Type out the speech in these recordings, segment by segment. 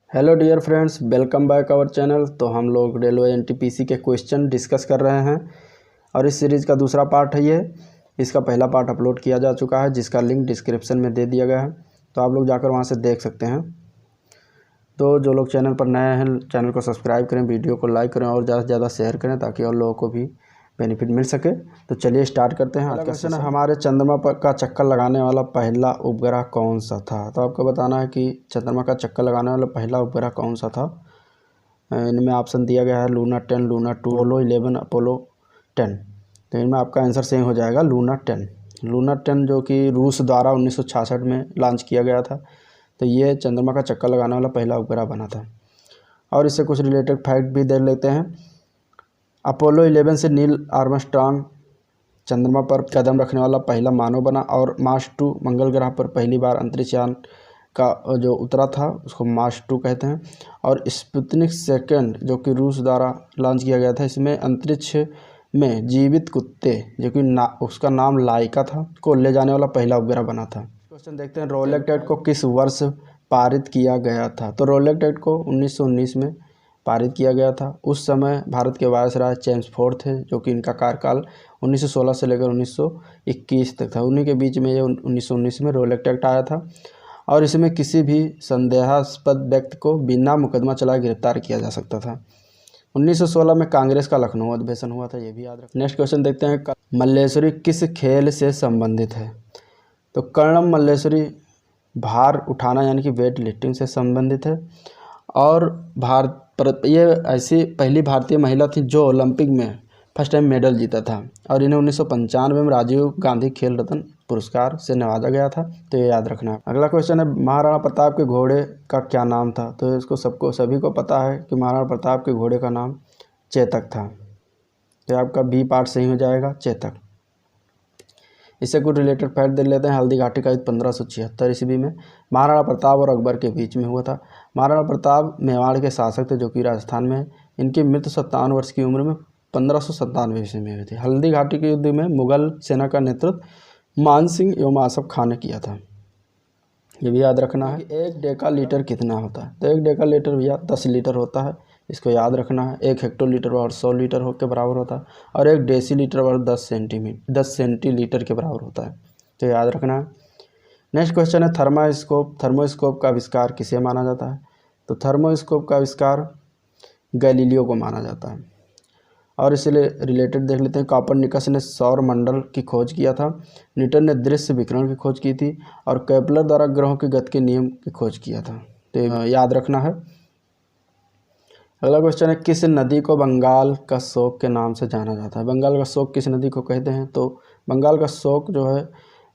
Hello dear friends, welcome back our channel. तो हम लोग रेलवे एनटीपीसी के क्वेश्चन डिस्कस कर रहे हैं और इस सीरीज़ का दूसरा पार्ट है ये। इसका पहला पार्ट अपलोड किया जा चुका है जिसका लिंक डिस्क्रिप्शन में दे दिया गया है, तो आप लोग जाकर वहां से देख सकते हैं। तो जो लोग चैनल पर नए हैं चैनल को सब्सक्राइब करें, वीडियो को लाइक करें और ज़्यादा से ज़्यादा शेयर करें ताकि और लोगों को भी बेनिफिट मिल सके। तो चलिए स्टार्ट करते हैं। आज का क्वेश्चन है, हमारे चंद्रमा पर का चक्कर लगाने वाला पहला उपग्रह कौन सा था। तो आपको बताना है कि चंद्रमा का चक्कर लगाने वाला पहला उपग्रह कौन सा था। इनमें ऑप्शन दिया गया है लूना 10, लूना 2, अपोलो 11, अपोलो 10। तो इनमें आपका आंसर सही हो जाएगा लूना 10। लूना 10 जो कि रूस द्वारा 1966 में लॉन्च किया गया था। तो ये चंद्रमा का चक्कर लगाने वाला पहला उपग्रह बना था। और इससे कुछ रिलेटेड फैक्ट भी दे लेते हैं। अपोलो 11 से नील आर्मस्ट्रांग चंद्रमा पर कदम रखने वाला पहला मानव बना और मार्स 2 मंगल ग्रह पर पहली बार अंतरिक्षयान का जो उतरा था उसको मार्स 2 कहते हैं। और स्पुतनिक सेकंड जो कि रूस द्वारा लॉन्च किया गया था, इसमें अंतरिक्ष में जीवित कुत्ते जो कि उसका नाम लाइका था को ले जाने वाला पहला उपग्रह बना था। क्वेश्चन देखते हैं, रोलेक्ट एक्ट को किस वर्ष पारित किया गया था। तो रोलेक्ट एक्ट को 1919 में पारित किया गया था। उस समय भारत के वायसराय चेम्सफोर्ड थे जो कि इनका कार्यकाल 1916 से लेकर 1921 तक था। उन्हीं के बीच में ये 1919 में रोलेक्ट एक्ट आया था और इसमें किसी भी संदेहास्पद व्यक्ति को बिना मुकदमा चलाए गिरफ्तार किया जा सकता था। 1916 में कांग्रेस का लखनऊ अधिवेशन हुआ था, ये भी याद रखें। नेक्स्ट क्वेश्चन देखते हैं, मल्लेश्वरी किस खेल से संबंधित है। तो कर्णम मल्लेश्वरी भार उठाना यानी कि वेट लिफ्टिंग से संबंधित है। और ये ऐसी पहली भारतीय महिला थी जो ओलंपिक में फर्स्ट टाइम मेडल जीता था और इन्हें 1995 में राजीव गांधी खेल रत्न पुरस्कार से नवाजा गया था। तो ये याद रखना है। अगला क्वेश्चन है, महाराणा प्रताप के घोड़े का क्या नाम था। तो इसको सभी को पता है कि महाराणा प्रताप के घोड़े का नाम चेतक था। तो आपका बी पार्ट सही हो जाएगा, चेतक। इससे कुछ रिलेटेड फैक्ट देख लेते हैं। हल्दी घाटी का युद्ध 1576 ईस्वी में महाराणा प्रताप और अकबर के बीच में हुआ था। महाराणा प्रताप मेवाड़ के शासक थे जो कि राजस्थान में है। इनकी मृत्यु 57 वर्ष की उम्र में 1597 ईस्वी में हुई थी। हल्दी घाटी के युद्ध में मुगल सेना का नेतृत्व मान सिंह एवं आसफ खान ने किया था। ये भी याद रखना है। 1 डेका लीटर कितना होता है। तो 1 डेका लीटर भैया 10 लीटर होता है, इसको याद रखना है। 1 हेक्टोलीटर और 100 लीटर के बराबर होता है और 1 डेसीलीटर और 10 सेंटीलीटर के बराबर होता है। तो याद रखना है। नेक्स्ट क्वेश्चन है, थर्मोस्कोप का आविष्कार किसे माना जाता है। तो थर्मोस्कोप का आविष्कार गैलीलियो को माना जाता है। और इसलिए रिलेटेड देख लेते हैं, कॉपरनिकस ने सौर मंडल की खोज किया था। न्यूटन ने दृश्य विकिरण की खोज की थी और केपलर द्वारा ग्रहों की गति के नियम की खोज किया था। तो याद रखना है। अगला क्वेश्चन है, किस नदी को बंगाल का शोक के नाम से जाना जाता है। बंगाल का शोक किस नदी को कहते हैं। तो बंगाल का शोक जो है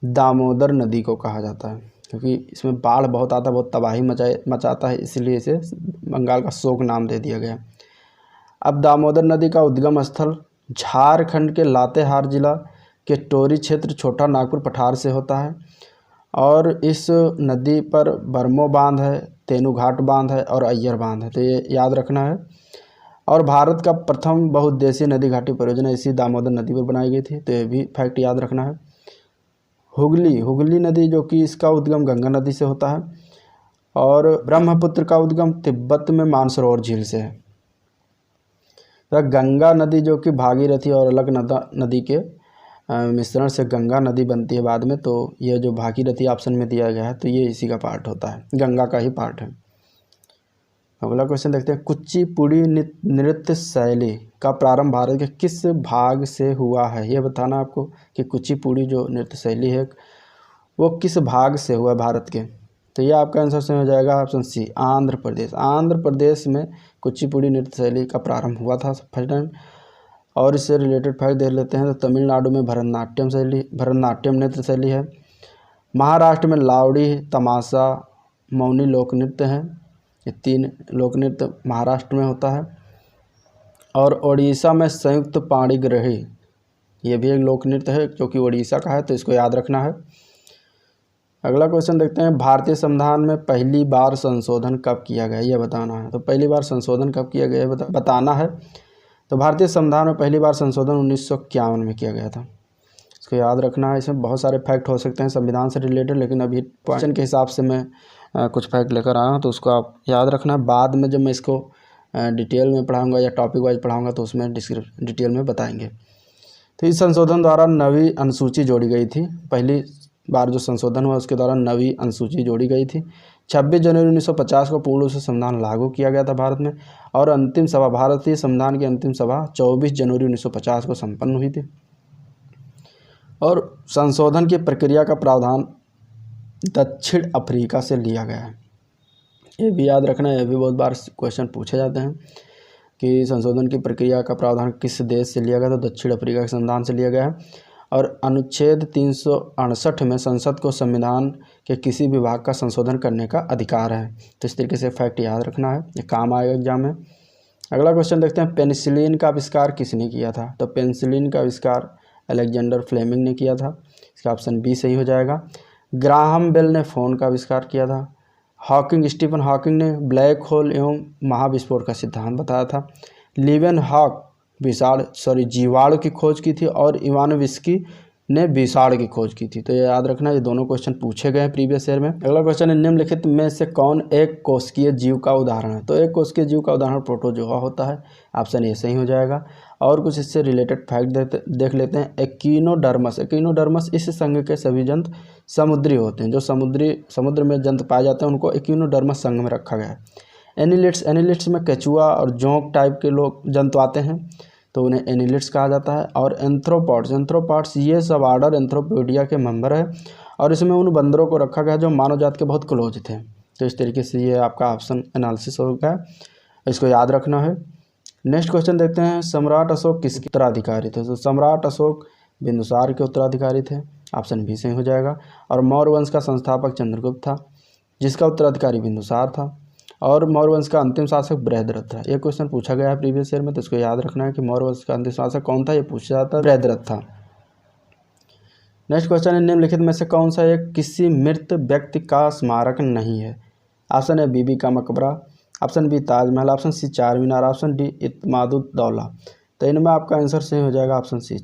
दामोदर नदी को कहा जाता है क्योंकि इसमें बाढ़ बहुत आता है, बहुत तबाही मचाता है, इसलिए इसे बंगाल का शोक नाम दे दिया गया। अब दामोदर नदी का उद्गम स्थल झारखंड के लातेहार जिला के टोरी क्षेत्र छोटा नागपुर पठार से होता है और इस नदी पर बरमो बांध है, तेनूघाट बांध है और अय्यर बांध है। तो ये याद रखना है। और भारत का प्रथम बहुउद्देशीय नदी घाटी परियोजना इसी दामोदर नदी पर बनाई गई थी। तो ये भी फैक्ट याद रखना है। हुगली नदी जो कि इसका उद्गम गंगा नदी से होता है और ब्रह्मपुत्र का उद्गम तिब्बत में मानसरोवर झील से है। तो गंगा नदी जो कि भागीरथी और अलग नदी के मिश्रण से गंगा नदी बनती है बाद में। तो ये जो भागीरथी ऑप्शन में दिया गया है तो ये इसी का पार्ट होता है, गंगा का ही पार्ट है। अगला क्वेश्चन देखते हैं, कुचिपुड़ी नृत्य शैली का प्रारंभ भारत के किस भाग से हुआ है। ये बताना आपको कि कुचिपुड़ी जो नृत्य शैली है वो किस भाग से हुआ भारत के। तो ये आपका आंसर सही हो जाएगा ऑप्शन सी, आंध्र प्रदेश। आंध्र प्रदेश में कुचिपुड़ी नृत्य शैली का प्रारंभ हुआ था फर्स्ट टाइम। और इससे रिलेटेड फैक्ट देख लेते हैं। तो तमिलनाडु में भरतनाट्यम नृत्य शैली है। महाराष्ट्र में लावड़ी, तमाशा, मौनी लोक नृत्य हैं। ये 3 लोक नृत्य महाराष्ट्र में होता है। और ओडिशा में संयुक्त पाणिग्रही, ये भी एक लोक नृत्य है जो कि ओडिशा का है। तो इसको याद रखना है। अगला क्वेश्चन देखते हैं, भारतीय संविधान में पहली बार संशोधन कब किया गया, ये बताना है। तो पहली बार संशोधन कब किया गया बताना है। तो भारतीय संविधान में पहली बार संशोधन 1951 में किया गया था। इसको याद रखना है। इसमें बहुत सारे फैक्ट हो सकते हैं संविधान से रिलेटेड, लेकिन अभी क्वेश्चन के हिसाब से मैं कुछ फैक्ट लेकर आया हूँ, तो उसको आप याद रखना। बाद में जब मैं इसको डिटेल में पढ़ाऊँगा या टॉपिक वाइज पढ़ाऊँगा तो उसमें डिटेल में बताएंगे। तो इस संशोधन द्वारा नवी अनुसूची जोड़ी गई थी। पहली बार जो संशोधन हुआ उसके दौरान नवी अनुसूची जोड़ी गई थी। 26 जनवरी 1950 को पूर्ण रूप से संविधान लागू किया गया था भारत में, और अंतिम सभा, भारतीय संविधान की अंतिम सभा 24 जनवरी 1950 को संपन्न हुई थी। और संशोधन की प्रक्रिया का प्रावधान दक्षिण अफ्रीका से लिया गया है। ये भी याद रखना है, ये भी बहुत बार क्वेश्चन पूछे जाते हैं कि संशोधन की प्रक्रिया का प्रावधान किस देश से लिया गया, तो दक्षिण अफ्रीका के संविधान से लिया गया है। और अनुच्छेद 368 में संसद को संविधान के किसी विभाग का संशोधन करने का अधिकार है। तो इस तरीके से फैक्ट याद रखना है, ये काम आएगा एग्जाम में। अगला क्वेश्चन देखते हैं, पेनिसिलिन का आविष्कार किसने किया था? तो पेनिसिलिन का आविष्कार अलेक्जेंडर फ्लेमिंग ने किया था। इसका ऑप्शन बी सही हो जाएगा। ग्राहम बेल ने फ़ोन का आविष्कार किया था। स्टीफन हॉकिंग ने ब्लैक होल एवं महाविस्फोट का सिद्धांत बताया था। लीवेनहॉक जीवाणु की खोज की थी, और इवानोव्स्की ने विषाणु की खोज की थी। तो ये याद रखना, ये दोनों क्वेश्चन पूछे गए हैं प्रीवियस ईयर में। अगला क्वेश्चन है, निम्नलिखित में से कौन एक कोशिकीय जीव का उदाहरण है? तो एक कोशिकीय जीव का उदाहरण प्रोटोजोआ होता है। ऑप्शन ए सही हो जाएगा। और कुछ इससे रिलेटेड फैक्ट देख लेते हैं। एक्टिनोडर्मस इस संघ के सभी जंतु समुद्री होते हैं। जो समुद्र में जंतु पाए जाते हैं उनको एक्टिनोडर्मस संघ में रखा गया है। एनिलिट्स में केचुआ और जोंक टाइप के लोग जंतु आते हैं, तो उन्हें एनिलिट्स कहा जाता है। और एंथ्रोपॉड्स ये सब ऑर्डर एंथ्रोपोडिया के मेंबर है, और इसमें उन बंदरों को रखा गया जो मानव जाति के बहुत क्लोज थे। तो इस तरीके से ये आपका ऑप्शन एनालिसिस हो गया, इसको याद रखना है। नेक्स्ट क्वेश्चन देखते हैं, सम्राट अशोक किसके उत्तराधिकारी थे? तो सम्राट अशोक बिंदुसार के उत्तराधिकारी थे। ऑप्शन बी सही हो जाएगा। और मौर्य वंश का संस्थापक चंद्रगुप्त था, जिसका उत्तराधिकारी बिंदुसार था। और मौर्य वंश का अंतिम शासक बृहद्रथ था। ये क्वेश्चन पूछा गया है प्रीवियस ईयर में, तो इसको याद रखना है कि मौर्य वंश का अंतिम शासक कौन था, ये पूछा जाता है, बृहद्रथ था। नेक्स्ट क्वेश्चन है, निम्नलिखित में से कौन सा एक किसी मृत व्यक्ति का स्मारक नहीं है? ऑप्शन है बीबी का Maqbara, option B Taj Mahal, option C Charminar, option D Itmaduddaula. तो इनमें आपका आंसर सही हो जाएगा ऑप्शन सी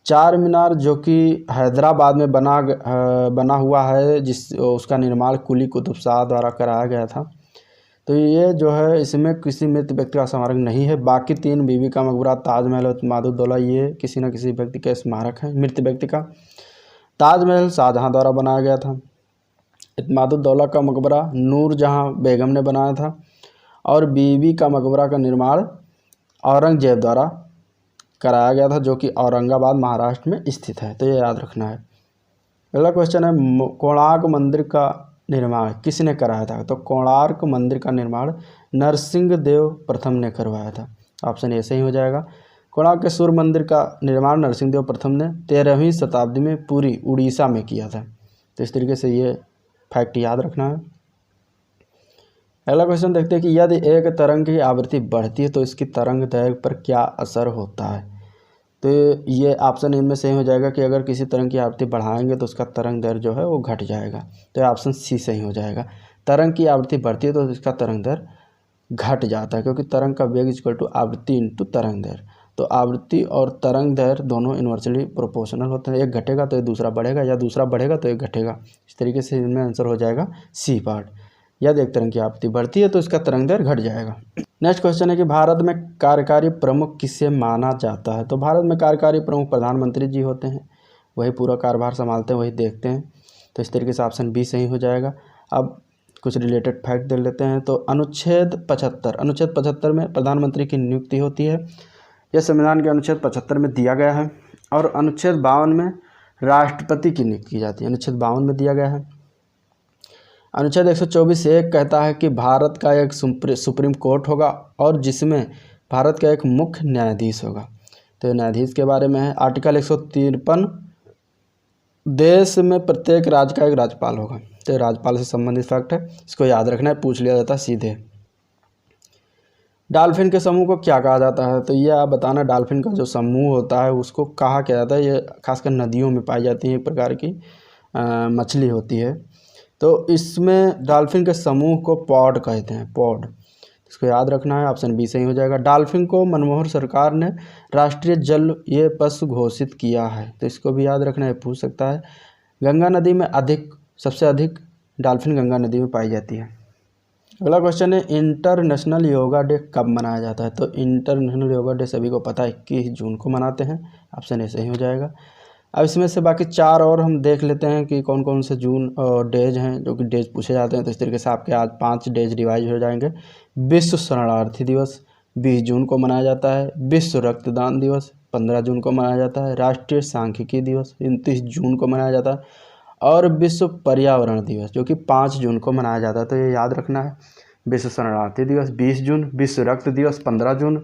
चार मीनार, जो कि हैदराबाद में बना हुआ है, उसका निर्माण कुली कुतुब शाह द्वारा कराया गया था। तो ये जो है इसमें किसी मृत व्यक्ति का स्मारक नहीं है। बाकी तीन, बीबी का मकबरा, ताजमहल और इत्मादुद्दौला, ये किसी न किसी व्यक्ति का स्मारक है, मृत व्यक्ति का। ताजमहल शाहजहाँ द्वारा बनाया गया था। इत्मादुद्दौला का मकबरा नूरजहाँ बेगम ने बनाया था। और बीबी का मकबरा का निर्माण औरंगजेब द्वारा कराया गया था, जो कि औरंगाबाद महाराष्ट्र में स्थित है। तो ये याद रखना है। अगला क्वेश्चन है, कोणार्क मंदिर का निर्माण किसने कराया था? तो कोणार्क मंदिर का निर्माण नरसिंहदेव प्रथम ने करवाया था। ऑप्शन ए सही हो जाएगा। कोणार्क के सूर्य मंदिर का निर्माण नरसिंहदेव प्रथम ने 13वीं शताब्दी में पूरी उड़ीसा में किया था। तो इस तरीके से ये फैक्ट याद रखना है। अगला क्वेश्चन देखते हैं कि यदि एक तरंग की आवृत्ति बढ़ती है तो इसकी तरंग दैर्घ्य पर क्या असर होता है? तो ये ऑप्शन इनमें सही हो जाएगा कि अगर किसी तरंग की आवृत्ति बढ़ाएंगे तो उसका तरंग दैर्घ्य जो है वो घट जाएगा। तो ऑप्शन सी सही हो जाएगा। तरंग की आवृत्ति बढ़ती है तो इसका तरंग दैर्घ्य घट जाता है, क्योंकि तरंग का वेग इक्वल टू आवृत्ति इंटू तरंग दैर्घ्य। तो आवृत्ति और तरंग दैर्घ्य दोनों इन्वर्सली प्रोपोर्शनल होते हैं। एक घटेगा तो ये दूसरा बढ़ेगा, या दूसरा बढ़ेगा तो एक घटेगा। इस तरीके से इनमें आंसर हो जाएगा सी पार्ट। यदि एक तरंग की आवृत्ति बढ़ती है तो इसका तरंग दैर्घ्य घट जाएगा। नेक्स्ट क्वेश्चन है कि भारत में कार्यकारी प्रमुख किसे माना जाता है? तो भारत में कार्यकारी प्रमुख प्रधानमंत्री जी होते हैं, वही पूरा कार्यभार संभालते हैं, वही देखते हैं। तो इस तरीके से ऑप्शन बी सही हो जाएगा। अब कुछ रिलेटेड फैक्ट देख लेते हैं। तो अनुच्छेद 75 में प्रधानमंत्री की नियुक्ति होती है। यह संविधान के अनुच्छेद 75 में दिया गया है। और अनुच्छेद 52 में राष्ट्रपति की नियुक्ति की जाती है, अनुच्छेद 52 में दिया गया है। अनुच्छेद 124(1) कहता है कि भारत का एक सुप्रीम कोर्ट होगा और जिसमें भारत का एक मुख्य न्यायाधीश होगा। तो न्यायाधीश के बारे में है। आर्टिकल 153, देश में प्रत्येक राज्य का एक राज्यपाल होगा। तो राज्यपाल से संबंधित फैक्ट है, इसको याद रखना है, पूछ लिया जाता है सीधे। डॉल्फिन के समूह को क्या कहा जाता है? तो ये आप बताना, डॉल्फिन का जो समूह होता है उसको कहा क्या जाता है? ये खासकर नदियों में पाई जाती है, एक प्रकार की मछली होती है। तो इसमें डॉल्फिन के समूह को पॉड कहते हैं, पॉड। इसको याद रखना है, ऑप्शन बी सही हो जाएगा। डॉल्फिन को मनमोहन सरकार ने राष्ट्रीय जलीय पशु घोषित किया है, तो इसको भी याद रखना है, पूछ सकता है। गंगा नदी में सबसे अधिक डॉल्फिन गंगा नदी में पाई जाती है। अगला क्वेश्चन है इंटरनेशनल योगा डे कब मनाया जाता है? तो इंटरनेशनल योगा डे सभी को पता है 21 जून को मनाते हैं, ऑप्शन ए सही हो जाएगा। अब इसमें से बाकी 4 और हम देख लेते हैं कि कौन कौन से जून डेज हैं जो कि डेज पूछे जाते हैं। तो इस तरीके से आपके आज 5 डेज रिवाइज हो जाएंगे। विश्व शरणार्थी दिवस 20 जून को मनाया जाता है। विश्व रक्तदान दिवस 15 जून को मनाया जाता है। राष्ट्रीय सांख्यिकी दिवस 29 जून को मनाया जाता है। और विश्व पर्यावरण दिवस जो कि 5 जून को मनाया जाता है। तो ये याद रखना है, विश्व शरणार्थी दिवस 20 जून, विश्व रक्त दिवस 15 जून,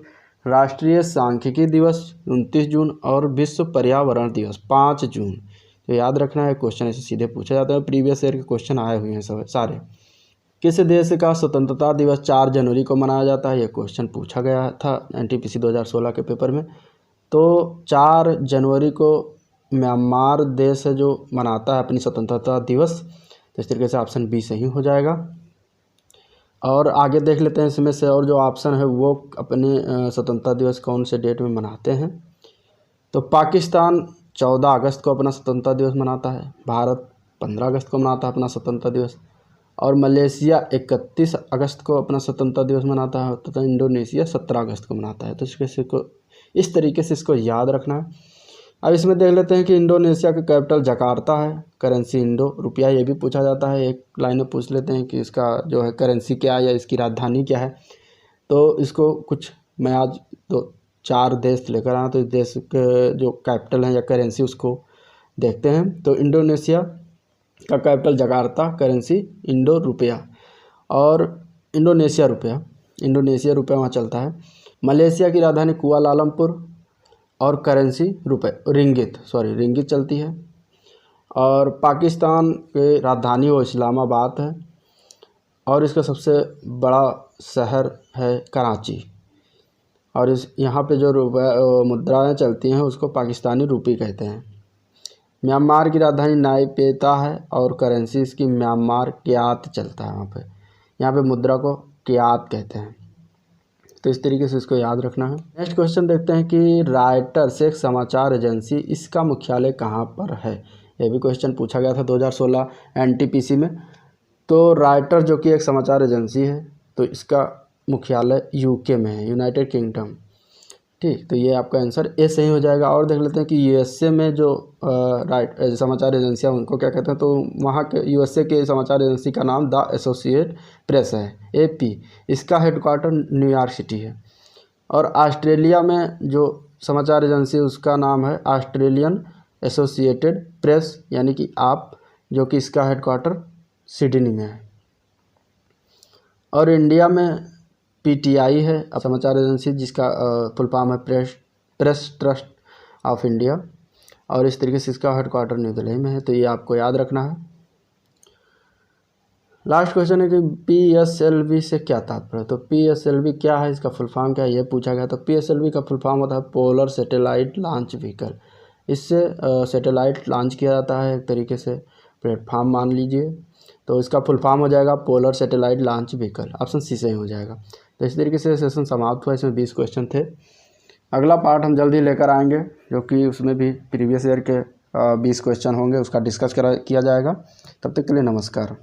राष्ट्रीय सांख्यिकी दिवस 29 जून और विश्व पर्यावरण दिवस 5 जून। तो याद रखना है, क्वेश्चन ऐसे सीधे पूछा जाता है, प्रीवियस ईयर के क्वेश्चन आए हुए हैं सब सारे। किस देश का स्वतंत्रता दिवस 4 जनवरी को मनाया जाता है? ये क्वेश्चन पूछा गया था एनटीपीसी 2016 के पेपर में। तो 4 जनवरी को म्यांमार देश है जो मनाता है अपनी स्वतंत्रता दिवस, तो इस तरीके से ऑप्शन बी सही हो जाएगा। और आगे देख लेते हैं इसमें से और जो ऑप्शन है वो अपने स्वतंत्रता दिवस कौन से डेट में मनाते हैं। तो पाकिस्तान 14 अगस्त को अपना स्वतंत्रता दिवस मनाता है, भारत 15 अगस्त को मनाता है अपना स्वतंत्रता दिवस, और मलेशिया 31 अगस्त को अपना स्वतंत्रता दिवस मनाता है, तथा इंडोनेशिया 17 अगस्त को मनाता है। तो इस तरीके से इसको याद रखना है। अब इसमें देख लेते हैं कि इंडोनेशिया का कैपिटल जकार्ता है, करेंसी इंडो रुपया, ये भी पूछा जाता है। एक लाइन में पूछ लेते हैं कि इसका जो है करेंसी क्या है या इसकी राजधानी क्या है। तो इसको कुछ मैं आज तो 4 देश लेकर आया, तो इस देश के जो कैपिटल है या करेंसी उसको देखते हैं। तो इंडोनेशिया का कैपिटल जकार्ता, करेंसी इंडो रुपया और इंडोनेशिया रुपया वहाँ चलता है। मलेशिया की राजधानी कुआलालंपुर और करेंसी रिंगित चलती है। और पाकिस्तान के राजधानी वो इस्लामाबाद है और इसका सबसे बड़ा शहर है कराची। और यहाँ पे जो मुद्राएं चलती हैं उसको पाकिस्तानी रुपये कहते हैं। म्यांमार की राजधानी नाईपेता है और करेंसी इसकी म्यांमार क्यात चलता है वहाँ पे। यहाँ पे मुद्रा को क्यात कहते हैं। तो इस तरीके से इसको याद रखना है। नेक्स्ट क्वेश्चन देखते हैं कि रॉयटर्स एक समाचार एजेंसी, इसका मुख्यालय कहाँ पर है? ये भी क्वेश्चन पूछा गया था 2016 एनटीपीसी में। तो रॉयटर्स जो कि एक समाचार एजेंसी है, तो इसका मुख्यालय यूके में है, यूनाइटेड किंगडम। ठीक, तो ये आपका आंसर ए सही हो जाएगा। और देख लेते हैं कि यूएसए में जो समाचार एजेंसियाँ उनको क्या कहते हैं। तो वहाँ के यूएसए के समाचार एजेंसी का नाम द एसोसिएटेड प्रेस है, एपी। इसका हेडक्वार्टर न्यूयॉर्क सिटी है। और ऑस्ट्रेलिया में जो समाचार एजेंसी है उसका नाम है ऑस्ट्रेलियन एसोसिएटेड प्रेस, यानी कि आप, जो कि इसका हेडक्वार्टर सिडनी में है। और इंडिया में पीटीआई है समाचार एजेंसी, जिसका फुल फॉर्म है प्रेस ट्रस्ट ऑफ इंडिया, और इस तरीके से इसका हेडक्वार्टर न्यू दिल्ली में है। तो ये आपको याद रखना है। लास्ट क्वेश्चन है कि पीएसएलवी से क्या तात्पर्य है? तो पीएसएलवी क्या है, इसका फुल फॉर्म क्या है, ये पूछा गया। तो पीएसएलवी का फुल फॉर्म होता है पोलर सैटेलाइट लॉन्च व्हीकल। इससे सैटेलाइट लॉन्च किया जाता है, एक तरीके से प्लेटफॉर्म मान लीजिए। तो इसका फुल फॉर्म हो जाएगा polar satellite launch vehicle, option C सही हो जाएगा। तो इस तरीके से सेशन समाप्त हुआ। इसमें 20 क्वेश्चन थे। अगला पार्ट हम जल्दी लेकर आएंगे, जो कि उसमें भी प्रीवियस ईयर के 20 क्वेश्चन होंगे, उसका डिस्कस किया जाएगा। तब तक के लिए नमस्कार।